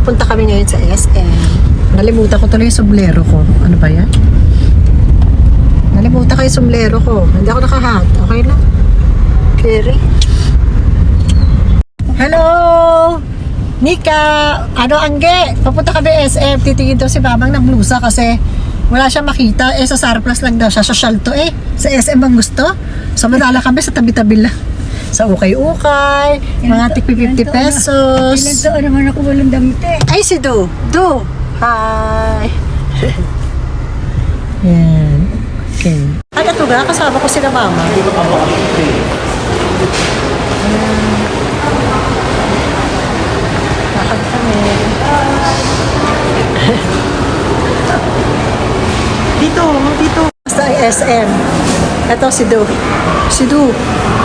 Pupunta kami ngayon sa SM. Nalimutan ko tuloy yung sombrero ko. Ano ba yan? Nalimutan ko yung sombrero ko. Hindi ako nakahat. Okay lang. Carry. Hello! Nika! Ano, Angge? Papunta kami SM. Titingin daw si Babang ng blusa kasi wala siya makita. Sa surplus lang daw siya. Sa Shalto Sa SM ang gusto. Samanala kami sa tabi-tabi lang. Sa ukay-ukay, mga tigpi 50 pesos. Ilan taon naman ako walang damit Ay, si Do. Do. Hi. Yan. Okay. Ano ito ga? Kasama ko sila mama. Lakad kami. Dito. Basta ang SM. Ito si Do. Si Do.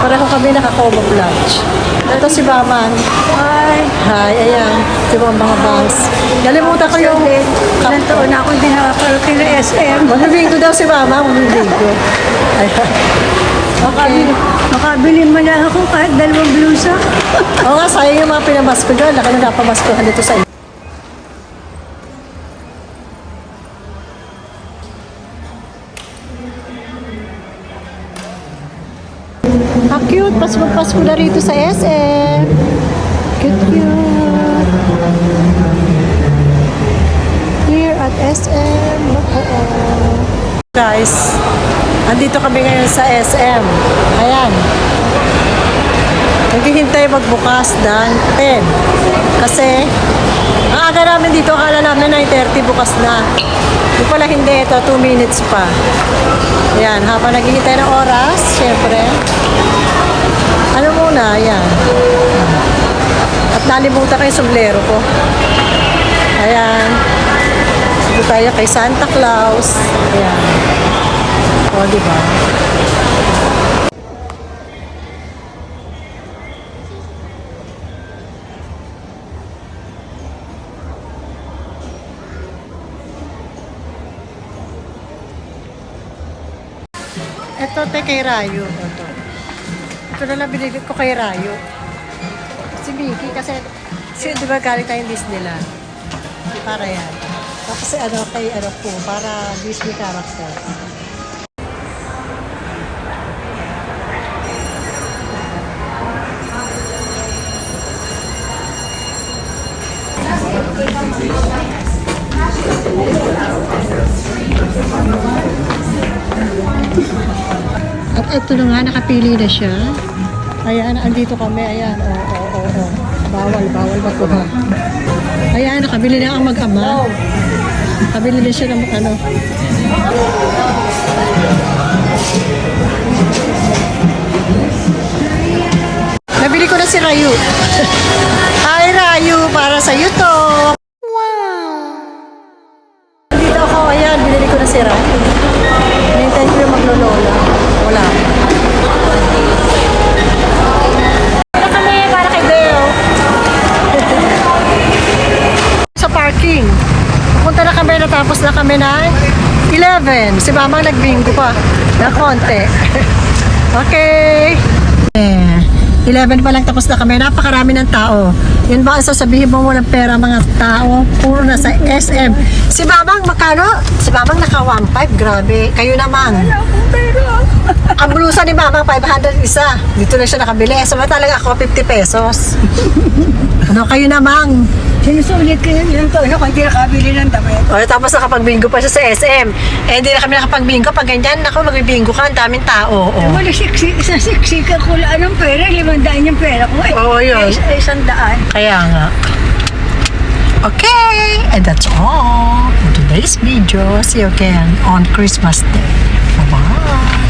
Pareho kami naka-camouflage. Ito si Baman. Hi, ayan. Si mga bangs. Nalimutan ko yung... Ilan taon na ako hindi nakaparating na SM. Magbibingko daw si Mama. Magbibingko. Ayan. Okay. Makabili mo na ako kahit 2 blusa. Oo nga, sayang yung mga pinamasko dyan. Laki na napamaskohan dito sa inyo. How cute! Pasko na rito sa SM. Cute. Here at SM. Guys, andito kami ngayon sa SM. Ayan. Naghihintay magbukas ng 10. Kasi, ang aga namin dito, akala namin 9:30 bukas na. Yung pala hindi, ito 2 minutes pa. Ayan, habang naghihintay ng oras, syempre. Ano muna, ayan. At nalimutan ko yung sombrero ko. Ayan. Dito tayo kay Santa Claus. Ayan. O, diba? Ito, kay Rayo. Ito na lang binili ko kay Rayo. Si Mickey kasi, di ba galing tayong Disneyland? Para yan. Kasi kay po, para Disney character. At ito na nga, nakapili na siya. Ayan, andito kami. Ayan, oo. Bawal magkuha. Ayan, nakabili na ang mag-ama. Nakabili na siya ng ano. Nabili ko na si Rayu. Hi, Rayu! Para sa'yo to! Wow! Dito ako, ayan, binili ko na si Rayu. Hinintay ko yung maglolola. Wala. Ito kami para kay Deo. Sa parking. Punta na kami, natapos na kami ng 11. Si Mamang nagbingo pa. Na konti. Okay. 11 pa lang tapos na kami. Napakarami ng tao. Yun ba ang sasabihin mo walang pera mga tao? Puro na sa SM. Si Babang makano? Si Babang naka 1.5. Grabe. Kayo naman. Wala akong pera. Ang blusa ni Babang 500 isa. Dito na siya nakabili. Talaga ako 50 pesos. Ano kayo naman? Sinusulit ko yun. Ilang taon ako hindi nakabili ng damit. O, tapos nakapag-bingo pa siya sa SM. Hindi na kami nakapag-bingo. Pag ganyan, mag-bingo ka. Ang daming tao. Wala sa siksika ko lang ng pera. 500 yung pera ko. Oo, yun. 100. Kaya nga. Okay, and that's all for today's video. See you again on Christmas Day. Bye-bye.